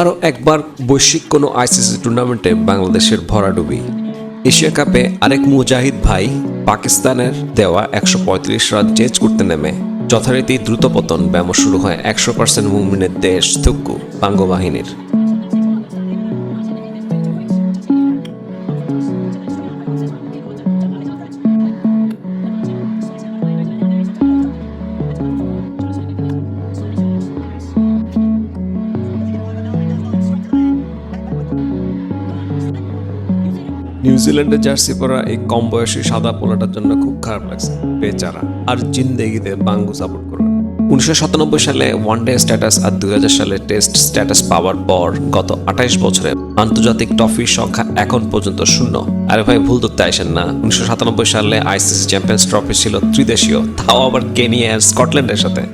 আরও একবার বৈশ্বিক কোনো আইসিসি টুর্নামেন্টে বাংলাদেশের ভরাডুবি। এশিয়া কাপে আরেক মুজাহিদ ভাই পাকিস্তানের দেওয়া 135 রান চেঞ্জ করতে নেমে যথারীতি দ্রুত পতন। ব্যায়াম শুরু হয় 100% মুমিনের দেশ থুক্কু বাহিনীর। নিউজিল্যান্ডের জার্সি পরা এই কম বয়সী সাদা পোলাটার জন্য খুব খারাপ লাগছে, বেচারা। আর জিন্দেগিতে বাঙ্গু সাপোর্ট করবে। 1997 সালে ওয়ানডে স্ট্যাটাস আর 2000 সালে টেস্ট স্ট্যাটাস পাওয়ার পর গত 28 বছরে আন্তর্জাতিক ট্রফির সংখ্যা এখন পর্যন্ত 0। আরে ভাই, ভুল ধরতে আসেন না। 1997 সালে আইসিসি চ্যাম্পিয়ন্স ট্রফি ছিল ত্রিদেশীয়, তাও আবার কেনিয়া আর স্কটল্যান্ডের সাথে।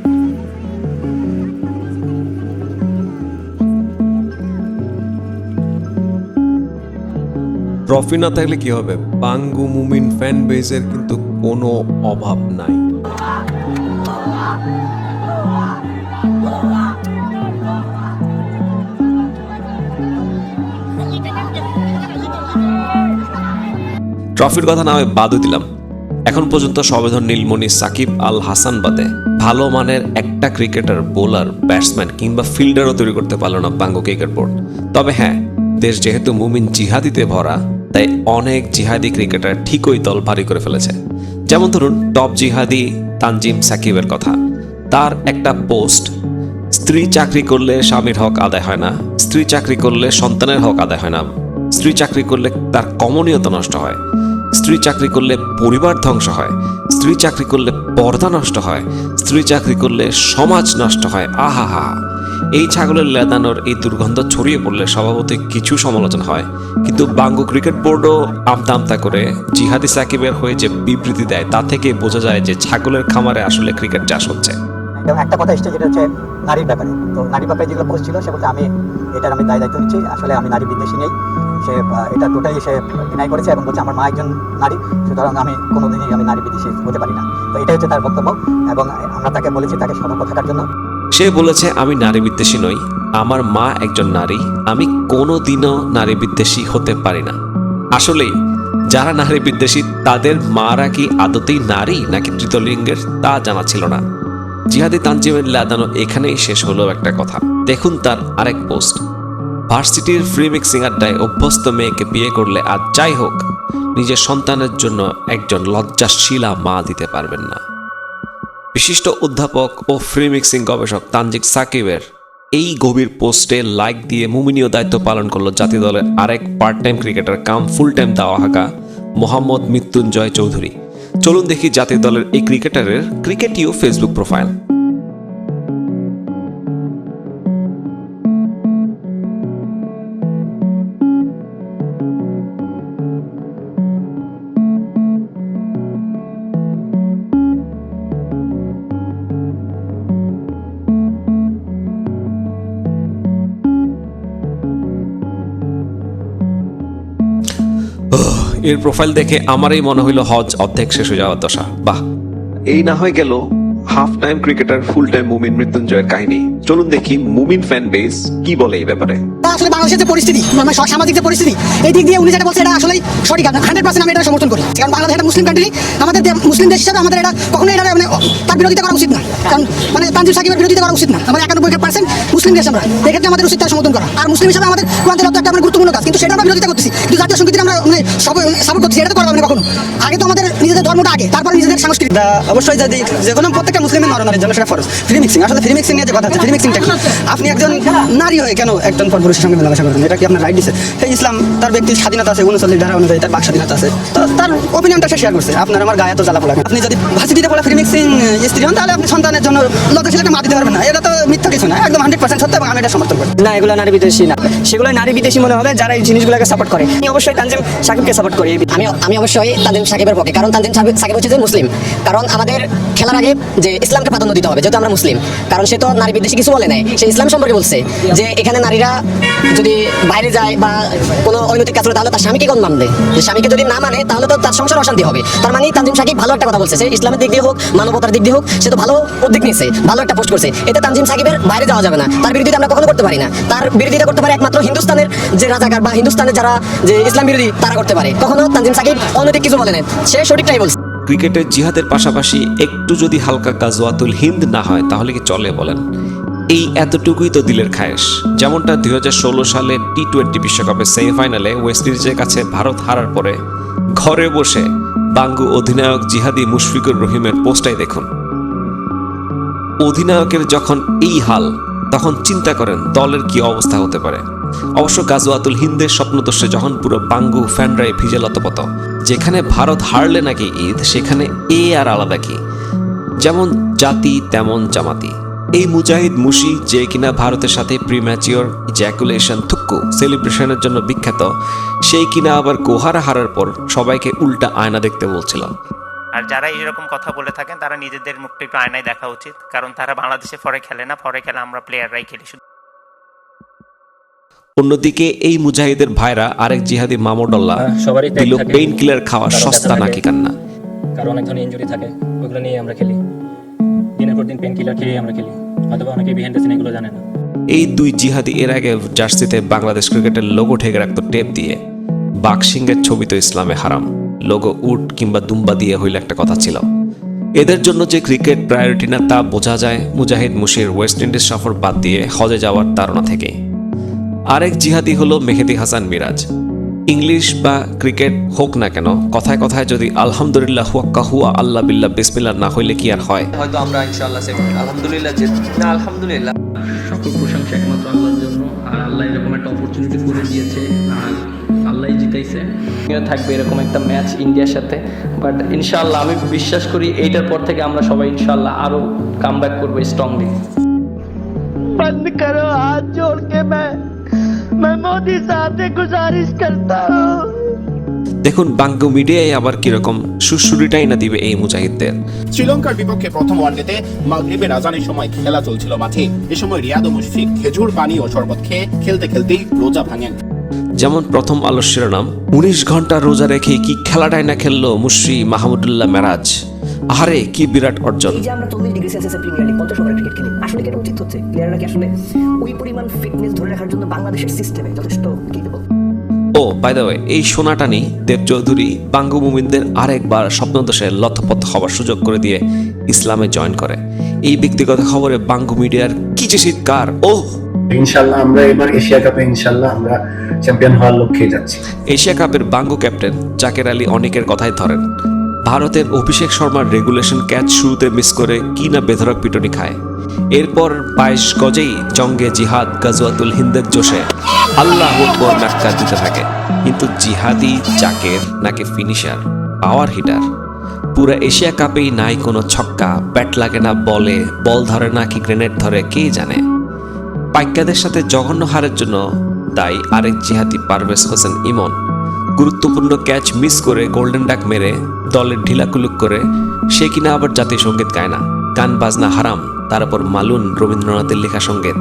ট্রফি না থাকলে কি হবে? বাঙ্গু মুমিন ফ্যান বেজের কিন্তু কোনো অভাব নাই। ট্রফির কথা না হয় বাদও দিলাম, এখন পর্যন্ত সবেধন নীলমণি সাকিব আল হাসান বাদে ভালো মানের একটা ক্রিকেটার, বোলার, ব্যাটসম্যান কিংবা ফিল্ডারও তৈরি করতে পারল না বাঙ্গু ক্রিকেট বোর্ড। তবে হ্যাঁ, দেশ যেহেতু মুমিন জিহাদিতে ভরা, তাই অনেক জিহাদি ক্রিকেটার ঠিকই দল ভারী করে ফেলেছে। যেমন ধরুন টপ জিহাদি তানজিম সাকিবের কথা। তার একটা পোস্ট, স্ত্রী চাকরি করলে স্বামীর হক আদায় হয় না, স্ত্রী চাকরি করলে সন্তানের হক আদায় হয় না, স্ত্রী চাকরি করলে তার কমনীয়তা নষ্ট হয়, স্ত্রী চাকরি করলে পরিবার ধ্বংস হয়, স্ত্রী চাকরি করলে পর্দা নষ্ট হয়, স্ত্রী চাকরি করলে সমাজ নষ্ট হয়। আহা হা। এই ছাগলের লেদানোর এই দুর্গন্ধ ছড়িয়ে পড়লে স্বভাবতই কিছু সমালোচনা হয়, কিন্তু বাঙ্গু ক্রিকেট বোর্ডও আমতা আমতা করে জিহাদি সাকিবের হয়ে যে বিবৃতি দেয়, তা থেকে বোঝা যায় যে ছাগলের খামারে আসলে ক্রিকেট চাষ হচ্ছে। একটা কথা এসছে, যেটা হচ্ছে নারীর ব্যাপারে। তো নারীর ব্যাপারে যেগুলো পোস্ট ছিল, সে বলতে আমি দায় দায়িত্ব নিচ্ছি, আসলে আমি নারী বিদ্বেষী নেই। সে এটা টোটালি সে ডিনাই করেছে এবং বলছে আমার মা একজন নারী, সুতরাং আমি কোনোদিনই নারী বিদ্বেষী হতে পারি না। তো এটাই হচ্ছে তার বক্তব্য এবং আমরা তাকে বলেছি তাকে সতর্ক থাকার জন্য। সে বলেছে আমি নারী বিদ্বেষী নই, আমার মা একজন নারী, আমি কোনোদিনও নারী বিদ্বেষী হতে পারি না। আসলেই যারা নারী বিদ্বেষী তাদের মারা কি আদতেই নারী নাকি তৃতীয়লিঙ্গের তা জানা ছিল না। জিহাদি তানজিমের লাদানো এখানেই শেষ হলো একটা কথা। দেখুন তার আরেক পোস্ট, ভার্সিটির ফ্রি মিক্সিং আড্ডায় অভ্যস্ত মেয়েকে বিয়ে করলে আর যাই হোক নিজের সন্তানের জন্য একজন লজ্জাশীলা মা দিতে পারবেন না। বিশিষ্ট অধ্যাপক ও ফ্রি মিক্সিং গবেষক তানজিম সাকিবের এই গভীর পোস্টে লাইক দিয়ে মুমিনীয় দায়িত্ব পালন করলো জাতীয় দলের আরেক পার্ট টাইম ক্রিকেটার কাম ফুল টাইম দাওয়া হাঁকা মোহাম্মদ মৃত্যুঞ্জয় চৌধুরী। চলুন দেখি জাতীয় দলের এই ক্রিকেটারের ক্রিকেটীয় ফেসবুক প্রোফাইল। এর প্রোফাইল দেখে আমারই মনে হইল হজ অর্ধেক শেষ হয়ে যাওয়ার দশা। বাহ, এই না হয়ে গেল half time cricketer full time মুমিন মৃত্যুঞ্জয়ের কাহিনী। চলুন দেখি মুমিন ফ্যান বেস কি বলে এই ব্যাপারে। আসলে বাংলাদেশের যে পরিস্থিতি, মানে সামাজিক যে পরিস্থিতি, এই দিক দিয়ে উনি যেটা বলছে এটা আসলে সঠিক। 100% আমি এটা সমর্থন করি, কারণ বাংলাদেশ একটা মুসলিম কান্ট্রি। আমাদের মুসলিম দেশ হিসাবে আমাদের এটা কখনো এটা মানে তার বিরোধিতা করা উচিত না, কারণ মানে তানজিম সাকিবের বিরোধিতা করা উচিত না। আমাদের 91% মুসলিম দেশ, আমরা এক্ষেত্রে আমাদের উচিত তার সমর্থন করা। আর মুসলিম হিসাবে আমাদের কোরআনের একটা মানে গুরুত্বপূর্ণ কাজ, কিন্তু সেটা আমরা বিরোধিতা করতেছি। কিন্তু জাতীয় সংগীত আমরা মানে সাপোর্ট করতেছি, এটা তো করা হবে না কখনো। আগে তো আমাদের নিজেদের ধর্মটা আগে, তারপরে নিজেদের সংস্কৃতি। অবশ্যই যদি যে কোনো প্রত্যেকটা মুসলিমের নরনারীর জন্য সেটা ফরজ। ফ্রি মিক্সিং, আসলে ফ্রি মিক্সিং নিয়ে যে কথা হচ্ছে, ফ্রি মিক্সিংটা কি? আপনি একজন নারী হয়ে কেন একজন পুরুষের সঙ্গে মেলামেশা করবেন? এটা কি আপনার রাইট দিচ্ছে? এই ইসলাম তার ব্যক্তির স্বাধীনতা আছে, 39 ধারা অনুযায়ী তার বাক স্বাধীনতা আছে, তার ওপিনিয়নটা সে শেয়ার করছে। আপনার আমার গায়ে তো জ্বালা পোলা। আপনি যদি ভার্সিটিতে পড়া ফ্রি মিক্সিং স্ত্রী হন, তাহলে আপনি সন্তানের জন্য লজ্জাশীল একটা মা দিতে পারবেন না। এটা তো মিথ্যা কিছু না, একদম 100% সত্য এবং আমি এটা সমর্থন করি। না, এগুলো নারী বিদ্বেষী না, সেগুলো নারী বিদ্বেষী মনে হবে যারা এই জিনিসগুলোকে সাপোর্ট করে। আমি অবশ্যই তানজিম সাকিবকে সাপোর্ট করি। আমি অবশ্যই তানজিম সাকিবের পক্ষে, কারণ তানজিম তানজিম সাকিব হচ্ছে যে মুসলিম, কারণ আমাদের খেলার আগে যে ইসলামকে প্রাধান্য দিতে হবে, যেহেতু আমরা মুসলিম। কারণ সে তো নারী বিদ্বেষী কিছু বলে নাই, সে ইসলাম সম্পর্কে বলছে যে এখানে নারীরা যদি বাইরে যায় বা কোনো অনৈতিক কাজ করে তাহলে তার স্বামীকে কোন মানবে, যে স্বামীকে যদি না মানে তাহলে তো তার সংসার অশান্তি হবে। তার মানে তানজিম সাকিব ভালো একটা কথা বলছে, সে ইসলামের দিক দিয়ে হোক মানবতার দিক দিয়ে হোক সে তো ভালো উদ্যোগ নিয়েছে, ভালো একটা পোস্ট করছে। এতে তানজিম সাকিবের বাইরে যাওয়া যাবে না, তার বিরোধিতা আমরা কখনো করতে পারি না। তার বিরোধিতা করতে পারে একমাত্র হিন্দুস্তানের যে রাজাকার বা হিন্দুস্তানের যারা যে ইসলাম বিরোধী তারা করতে পারে। কখনো তানজিম সাকিব অনৈতিক কিছু বলে না, সে সঠিকটাই বলছে। ক্রিকেটের জিহাদের পাশাপাশি একটু যদি হালকা গাজওয়াতুল হিন্দ না হয় তাহলে কি চলে বলেন? এই এতটুকুই তো দিলের খায়েশ। যেমনটা 2016 সালে টি-20 বিশ্বকাপের সেমিফাইনালে ওয়েস্ট ইন্ডিজের কাছে ভারত হারার পরে ঘরে বসে বাঙ্গু অধিনায়ক জিহাদি মুশফিকুর রহিমের পোস্টটাই দেখুন। অধিনায়কের যখন এই হাল, তখন চিন্তা করেন দলের কি অবস্থা হতে পারে। অবশ্য গাজওয়াতুল হিন্দের স্বপ্নদর্শে যখন পুরো বাঙ্গু ফ্যানরাই ভিজে লতপত, যেখানে ভারত হারলে নাকি ঈদ, সেখানে এ আর আলাদা কি, যেমন জাতি তেমন জামাতি। এই মুজাহিদ মুশি, যে কিনা ভারতের সাথে প্রিম্যাচিওর ইজ্যাকুলেশন থুক্কু সেলিব্রেশনের জন্য বিখ্যাত, সেই কিনা আবার গোহারা হারার পর সবাইকে উল্টা আয়না দেখতে বলছিল। আর যারা এরকম কথা বলে থাকেন তারা নিজেদের মুখটা একটু আয়নায় দেখা উচিত, কারণ তারা বাংলাদেশে ফরে খেলে না, ফরে খেলে আমরা প্লেয়াররাই খেলি শুধু। অন্যদিকে এই মুজাহিদের ভাইরা আরেক জিহাদি মামুডুল্লাহ সবারই ত্যাগ দিল থাকে। পেইন কিলার খাওয়া কারো সস্তা ব্যথা নাকি থাকে। কান্না। কারণ অনেক ধরনের ইনজুরি থাকে, ওইগুলো নিয়ে আমরা খেলি, দিনের পর দিন পেন কিলার খেয়ে আমরা খেলি। হয়তো অনেকে বিহাইন্ড দ্য সিন এগুলো জানে না। এই দুই জিহাদি এর আগে জার্সিতে বাংলাদেশ ক্রিকেটের লোগো ঢেকে রাখতো টেপ দিয়ে। বাঘসিংহের ছবি তো ইসলামে হারাম, লোগো উট কিংবা দুম্বা দিয়ে হইলে একটা কথা ছিল। এদের জন্য যে ক্রিকেট প্রায়োরিটি না তা বোঝা যায় মুজাহিদ মুশির ওয়েস্ট ইন্ডিজ সফর বাদ দিয়ে হজে যাওয়ার তাড়না থেকে। আরেক জিহাদি হলো মেহেদি হাসান মিরাজ। ইংলিশ বা ক্রিকেট হোক না কেন, কথায় কথায় যদি আলহামদুলিল্লাহ হুয়া হুয়া আল্লাহ বিল্লাহ বিসমিল্লাহ না হইলে কি আর হয়? হয়তো আমরা ইনশাআল্লাহ আলহামদুলিল্লাহ যে না আলহামদুলিল্লাহ সকল প্রশংসা একমাত্র আল্লাহর জন্য। আর আল্লাহ এরকম একটা অপরচুনিটি করে দিয়েছে, আর আল্লাহই জিতাইছে। থাকবে এরকম একটা ম্যাচ ইন্ডিয়ার সাথে, বাট ইনশাআল্লাহ আমি বিশ্বাস করি এইটার পর থেকে আমরা সবাই ইনশাআল্লাহ আরো কামব্যাক করবো স্ট্রংলি। बंद करो हाथ जोड़ के मैं मोदी साहब से गुजारिश करता हूँ। দেখুন বাঙ্গু মিডিয়ায় আবার কিরকম সুশুরিটাই না দিবে এই মুজাহিদদের। শ্রীলঙ্কার বিপক্ষে প্রথম ওয়ানডেতে মাগরিবের আজানের সময় খেলা চলছিল মাঠে। এ সময় রিয়াদ ও মুশফিক খেজুর পানি ও শরবত খেয়ে খেলতে খেলতেই রোজা ভাঙেন। যেমন প্রথম আলোর শিরোনাম, 19 ঘন্টা রোজা রেখে কি খেলাটাই না খেললো মুশফি মাহমুদুল্লাহ মেরাজ। আহারে কি বিরাট অর্জন। এই যে আমরা 40 ডিগ্রি সেলসিয়াসের প্রিমিয়ার লিগ 50 ওভারের ক্রিকেট খেলি, আসলে কি এটা উচিত হচ্ছে? প্লেয়াররা কি আসলে ওই পরিমাণ ফিটনেস ধরে রাখার জন্য বাংলাদেশের সিস্টেমে যথেষ্ট কেপেবল? ও বাই দ্য ওয়ে, এই সোনাটানি দেব চৌধুরী বাঙ্গু মুমিনদের আরেকবার স্বপ্নদোষে লথপথ হওয়ার সুযোগ করে দিয়ে ইসলামে জয়েন করে। এই ব্যক্তিগত খবরে বাঙ্গু মিডিয়ার কি যে চিৎকার! ও ইনশাআল্লাহ আমরা এবার এশিয়া কাপে ইনশাআল্লাহ আমরা চ্যাম্পিয়ন হওয়ার লক্ষ্যে যাচ্ছি। এশিয়া কাপের বাঙ্গু ক্যাপ্টেন জাকের আলী অনেকের কথাই ধরেন। ভারতের অভিষেক শর্মার রেগুলেশন ক্যাচ শুরুতে মিস করে কি না বেধড়ক পিটনি খায়। এরপর 22 গজেই জঙ্গে জিহাদ গাজওয়াতুল হিন্দের জোশে আল্লাহ আকবার ম্যাক্কা দিতে থাকে। কিন্তু জিহাদি জাকের নাকি ফিনিশার, পাওয়ার হিটার। পুরো এশিয়া কাপেই নাই কোনো ছক্কা, ব্যাট লাগে না বলে, বল ধরে না কি গ্রেনেড ধরে কে জানে। পাইকাদের সাথে জঘন্য হারের জন্য দায়ী আরেক জিহাদি পারভেজ হোসেন ইমন। গুরুত্বপূর্ণ ক্যাচ মিস করে গোল্ডেন ডাক মেরে দলের ঢিলাকুলুক করে সে কিনা আবার জাতীয় সঙ্গীত গায় না। গান বাজনা হারাম, তার উপর মালুন রবীন্দ্রনাথের লেখা সঙ্গীত।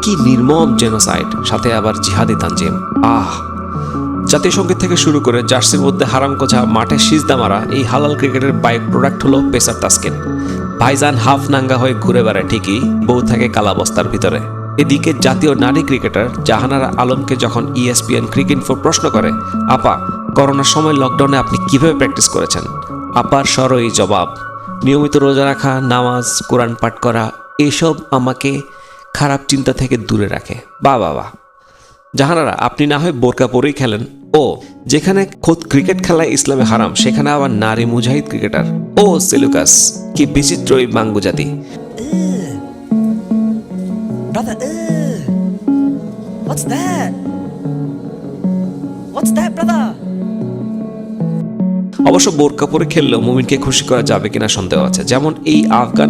কি নির্মম জেনোসাইড, সাথে আবার জিহাদি তানজিম। জাতীয় সঙ্গীত থেকে শুরু করে জার্সির মধ্যে হারাম কোঝা, মাঠে সিজদা মারা, এই হালাল ক্রিকেটের বাই প্রোডাক্ট হলো পেসার তাসকিন। ভাইজান হাফ নাঙ্গা হয়ে ঘুরে বেড়ায় ঠিকই, বউ থাকে কালা বস্তার ভিতরে। এদিকে জাতীয় নারী ক্রিকেটার জাহানারা আলমকে যখন ESPN ক্রিকইনফো প্রশ্ন করে, আপা করোনার সময় লকডাউনে আপনি কিভাবে প্র্যাকটিস করেছেন, আপার সরই জবাব, নিয়মিত রোজা রাখা, নামাজ, কোরআন পাঠ করা, এসব আমাকে খারাপ চিন্তা থেকে দূরে রাখে। বাবা জাহানারা, আপনি না হয় বোরকা পরেই খেলেন। ও যেখানে খোদ ক্রিকেট খেলায় ইসলামে হারাম, সেখানে আবার নারী মুজাহিদ ক্রিকেটার। ও সেলুকাস, কি বিচিত্রই বাঙ্গু জাতি। Brother, what's that? What's that, brother? অবশ্য বোরকা পরে খেললেও মুমিনকে খুশি করা যাবে কিনা সন্দেহ আছে। যেমন এই আফগান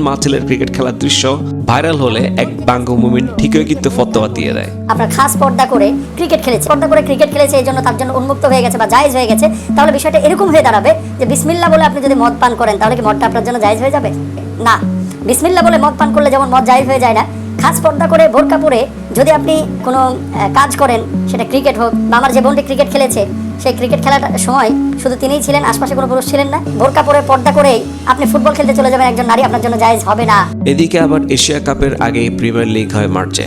মাহচিলের ক্রিকেট খেলার দৃশ্য ভাইরাল হলে এক বাঙ্গু মুমিন ঠিকই কিন্তু ফতোয়া দিয়ে দেয়। আপনার খাস পর্দা করে ক্রিকেট খেলেছে এই জন্য তার জন্য উন্মুক্ত হয়ে গেছে বা জায়েজ হয়ে গেছে, তাহলে বিষয়টা এরকম হয়ে দাঁড়াবে যে বিসমিল্লাহ বলে আপনি যদি মদ পান করেন তাহলে কি মদটা আপনার জন্য জায়েজ হয়ে যাবে? না, বিসমিল্লাহ বলে মদ পান করলে যেমন মদ জায়েজ হয়ে যায় না, খাস পর্দা করে বোরকা পরে যদি আপনি কোনো কাজ করেন, সেটা ক্রিকেট হোক বা আমার যে বোনটি ক্রিকেট খেলেছে সেই ক্রিকেট খেলার সময় শুধু তিনিই ছিলেন, আশপাশে কোনো পুরুষ ছিলেন না, বোরকা পরে পর্দা করেই আপনি ফুটবল খেলতে চলে যাবেন একজন নারী, আপনার জন্য জায়েজ হবে না। এদিকে আবার এশিয়া কাপের আগে প্রিমিয়ার লিগ হয় মার্চে।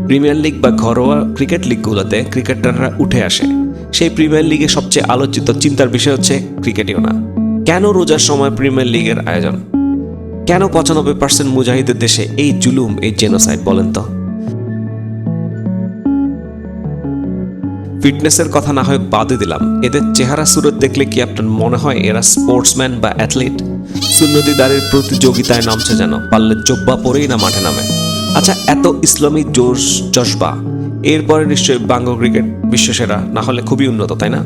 প্রিমিয়ার লিগ বা ঘরোয়া ক্রিকেট লিগগুলোতে ক্রিকেটাররা উঠে আসে। সেই প্রিমিয়ার লিগে সবচেয়ে আলোচিত চিন্তার বিষয় হচ্ছে ক্রিকেটীয় না। কেন রোজার সময় প্রিমিয়ার লিগের আয়োজন? কেন 95% মুজাহিদের দেশে এই জুলুম, এই জেনোসাইড বলেন তো? ফিটনেসের কথা না হয় বাদে দিলাম, এদের চেহারা সুরত দেখলে কি আপনার মনে হয় এরা স্পোর্টসম্যান বা অ্যাথলিট? সুন্নতিদারের প্রতিযোগিতায় নামছে যেন, পারলে জব্বা পরেই না মাঠে নামে। আচ্ছা, এত ইসলামী জোশ জজবা, এরপরে নিশ্চয়ই বাংলা ক্রিকেট বিশ্বসেরা, না হলে খুবই উন্নত, তাই না?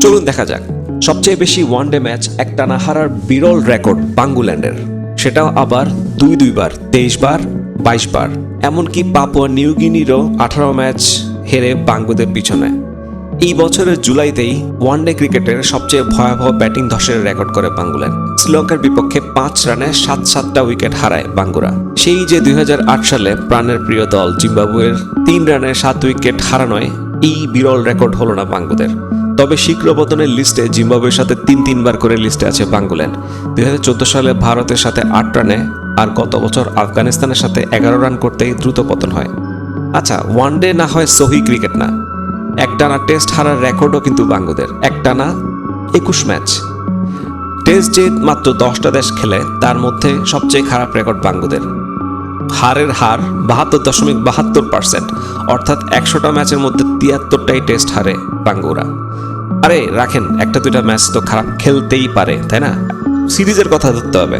চলুন দেখা যাক। সবচেয়ে বেশি ওয়ানডে ম্যাচ একটানা হারার বিরল রেকর্ড বাঙ্গুল্যান্ডের, সেটাও আবার দুইবার, 23 বার, 22 বার। এমনকি পাপুয়া নিউ গিনিরও 18 ম্যাচ হেরে বাঙ্গুদের পিছনে। এই বছরের জুলাইতেই ওয়ানডে ক্রিকেটের সবচেয়ে ভয়াবহ ব্যাটিং ধসের রেকর্ড করে বাঙ্গুল্যান্ড। শ্রীলঙ্কার বিপক্ষে 5 রানে 7-7টা উইকেট হারায় বাঙ্গুরা। সেই যে 2008 সালে প্রাণের প্রিয় দল জিম্বাবুয়ের 3 রানে 7 উইকেট হারানোয় এই বিরল রেকর্ড হলো না বাঙ্গুদের। তবে শীঘ্রপতনের লিস্টে জিম্বাবুয়ের সাথে 3 বার করে লিস্টে আছে বাঙ্গুল্যান্ড। 2014 সালে ভারতের সাথে 8 রানে আর গত বছর আফগানিস্তানের সাথে 11 রান করতেই দ্রুত পতন হয়। আচ্ছা, ওয়ানডে না হয় সহি ক্রিকেট না, একটানা টেস্ট হারার রেকর্ডও কিন্তু বাঙ্গুদের, একটানা 21 ম্যাচ। টেস্ট যে মাত্র 10টা দেশ খেলে, তার মধ্যে সবচেয়ে খারাপ রেকর্ড বাঙ্গুদের। হারের হার 72.72%, অর্থাৎ 100টা ম্যাচের মধ্যে 73টাই টেস্ট হারে বাঙ্গুরা। আরে রাখেন, 1-2টা ম্যাচ তো খারাপ খেলতেই পারে, তাই না? সিরিজের কথা ধরতে হবে।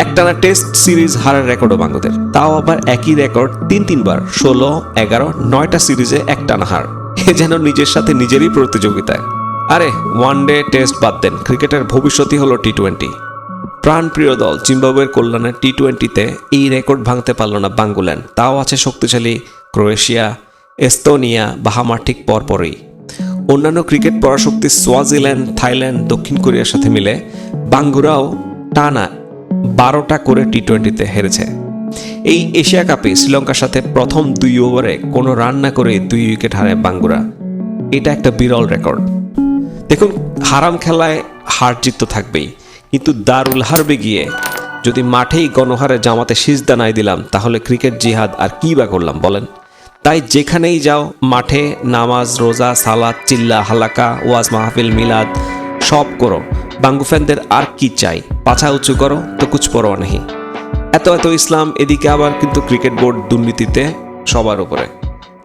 একটানা টেস্ট সিরিজ হারার রেকর্ডও বাঙ্গুদের, তাও আবার একই রেকর্ড 3 বার, 16, 11, 9টা সিরিজে একটানা হার। এ যেন নিজের সাথে নিজেরই প্রতিযোগিতায়। আরে ওয়ানডে টেস্ট বাদ দেন, ক্রিকেটের ভবিষ্যৎই হলো টি-20। প্রাণপ্রিয় দল জিম্বাবুয়ের কল্যাণে টি-20তে এই রেকর্ড ভাঙতে পারল না বাঙ্গুল্যান্ড, তাও আছে শক্তিশালী ক্রোয়েশিয়া, এস্তোনিয়া, বাহামার ঠিক পরপরই। অন্যান্য ক্রিকেট পরাশক্তি সোয়াজিল্যান্ড, থাইল্যান্ড, দক্ষিণ কোরিয়ার সাথে মিলে বাঙ্গুরাও টানা 12টা করে টি-20তে হেরেছে। এই এশিয়া কাপে শ্রীলঙ্কার সাথে প্রথম 2 ওভারে কোনো রান না করে 2 উইকেট হারায় বাঙ্গুরা। এটা একটা বিরল রেকর্ড। দেখুন, হারাম খেলায় হার জিত তো থাকবেই, কিন্তু দারুল হারবে গিয়ে যদি মাঠেই গণহারে জামাতে সিজদা নাই দিলাম, তাহলে ক্রিকেট জিহাদ আর কি বা করলাম বলেন? তাই যেখানেই যাও, মাঠে নামাজ, রোজা, সালাত, চিল্লা, হালাকা, ওয়াজ মাহফিল, মিলাদ সব করো। বাঙ্গু ফ্যানদের আর কি চাই? পাছা উঁচু করো তো কুছ পরোয়া নেই। এত ইসলাম, এদিকে আবার কিন্তু ক্রিকেট বোর্ড দুর্নীতিতে সবার উপরে।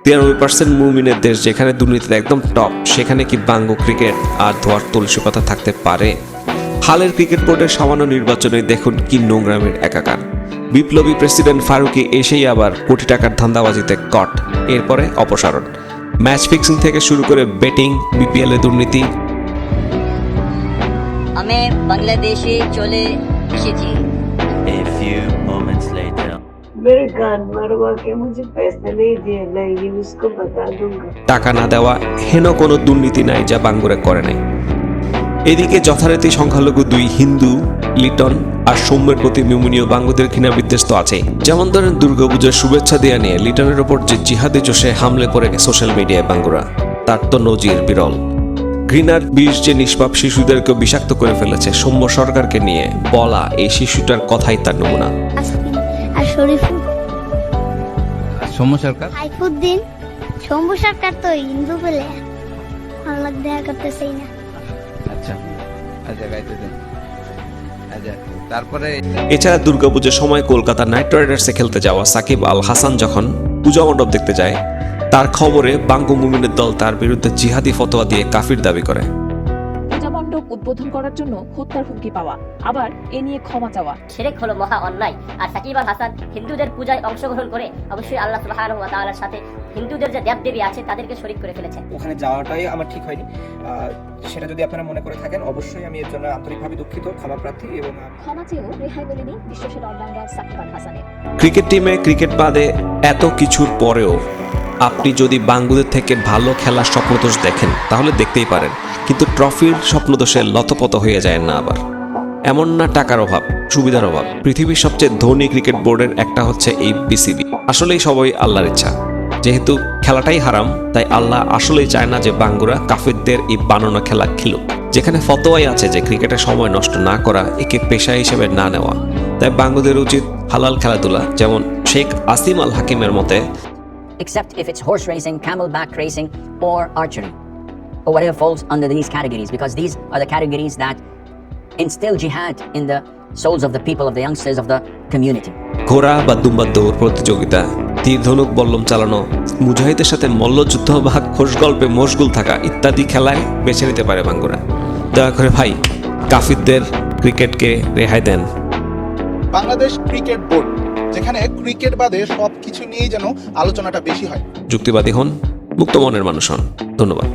93% মুমিনের দেশ যেখানে দুর্নীতিতে একদম টপ, সেখানে কি বাঙ্গু ক্রিকেট আর ধোয়ার তুলসিকতা থাকতে পারে? হালের ক্রিকেট বোর্ডের সামান্য নির্বাচনে দেখুন কি নোংরামের একাকার। বিপ্লবী প্রেসিডেন্ট ফারুকি এসেই আবার কোটি টাকার ধান্দাবাজিতে কট, এরপরে অপসারণ। ম্যাচ ফিক্সিং থেকে শুরু করে বেটিং, বিপিএল এ দুর্নীতি। আমি বাংলাদেশে চলে এসেছি। A few moments later. मेरे कान मरवा के मुझे पैसे नहीं दिए, मैं ये उसको बता दूंगा। টাকা না দেওয়া হেন কোনো দুর্নীতি নাই যা বাঙ্গুরা করে নাই। এদিকে যথারীতি সংখ্যালঘু 2 হিন্দু লিটন আর সৌম্যের প্রতি মিউমিনীয় বাঙ্গুদের ঘৃণা বিদ্বেষ তো আছেই। যেমন ধরেন দুর্গাপূজার শুভেচ্ছা দেয়া নিয়ে লিটনের ওপর যে জিহাদি জোশে হামলে পড়ে সোশ্যাল মিডিয়ায় বাঙ্গুরা, তার তো নজির বিরল। ঘৃণার বিষ যে নিষ্পাপ শিশুদেরকে বিষাক্ত করে ফেলেছে সৌম্য সরকারকে নিয়ে বলা এই শিশুটার কথাই তার নমুনা। আর শরীফুল সৌম্য সরকার, সাইফুদ্দিন, শম্ভু সরকার তো হিন্দু বলে আল্লাহ দেখা করতেছেই না। আচ্ছা আচ্ছা, গাইতে দেন। আচ্ছা, তারপরে এছাড়া দুর্গাপূজার সময় কলকাতা নাইট রাইডার্সে খেলতে যাওয়া সাকিব আল হাসান যখন পূজা মণ্ডপ দেখতে যায়, তার খবরে বাঙ্গু মুমিনের দল তার বিরুদ্ধে জিহাদি ফতোয়া দিয়ে কাফির দাবি করে। পূজা মণ্ডপ উদ্বোধন করার জন্য হত্যার হুমকি পাওয়া, আবার এ নিয়ে ক্ষমা চাওয়া। শিরক হলো মহা অন্যায়। আর সাকিব আল হাসান হিন্দুদের পূজায় অংশগ্রহণ করে অবশ্যই আল্লাহ সুবহানাহু ওয়া তাআলার সাথে হিন্দুদের যে দেবদেবী আছে তাদেরকে শরীক করে ফেলেছেন। ওখানে যাওয়াটাই আমার ঠিক হয়নি। সেটা যদি আপনারা মনে করে থাকেন, অবশ্যই আমি এর জন্য আন্তরিকভাবে দুঃখিত, ক্ষমা প্রার্থী। এবং ক্ষমা চেয়েও রেহাই মেলেনি বিশ্বসেরা অলরাউন্ডার সাকিব আল হাসানের। ক্রিকেট টিমে ক্রিকেট বাদে এত কিছুর পরেও আপনি যদি বাঙ্গুদের থেকে ভালো খেলার স্বপ্নদোষ দেখেন তাহলে দেখতেই পারেন, কিন্তু ট্রফির স্বপ্নদোষে লতপত হয়ে যায় না। আবার এমন না টাকার অভাব, সুবিধার অভাব। পৃথিবীর সবচেয়ে ধনী ক্রিকেট বোর্ডের একটা হচ্ছে এই বিসিবি। আসলেই সবই আল্লাহর ইচ্ছা। যেহেতু খেলাটাই হারাম, তাই আল্লাহ আসলেই চায় না যে বাঙ্গুরা কাফিরদের এই বানানো খেলা খেলুক। যেখানে ফতোয়াই আছে যে ক্রিকেটের সময় নষ্ট না করা, একে পেশা হিসেবে না নেওয়া, তাই বাঙ্গুদের উচিত হালাল খেলাধুলা, যেমন শেখ আসিম আল হাকিমের মতে, except if it's horse racing, camelback racing, or archery, or whatever falls under these categories, because these are the categories that instill jihad in the souls of the people, of the youngsters of the community. ঘোড়া বা দুম্বার দৌড় প্রতিযোগিতা, তীর ধনুক বল্লম চালানো, মুজাহিদের সাথে মল্লযুদ্ধ বা খোশ গল্পে মশগুল থাকা ইত্যাদি খেলায় বেছে নিতে পারে বাঙ্গুরা। দয়া করে ভাই, কাফিরদের ক্রিকেটকে রেহাই দেন। বাংলাদেশ ক্রিকেট বোর্ড, যেখানে ক্রিকেট বাদে সবকিছু নিয়েই যেন আলোচনাটা বেশি হয়। যুক্তিবাদী হন, মুক্ত মনের মানুষ হন। ধন্যবাদ।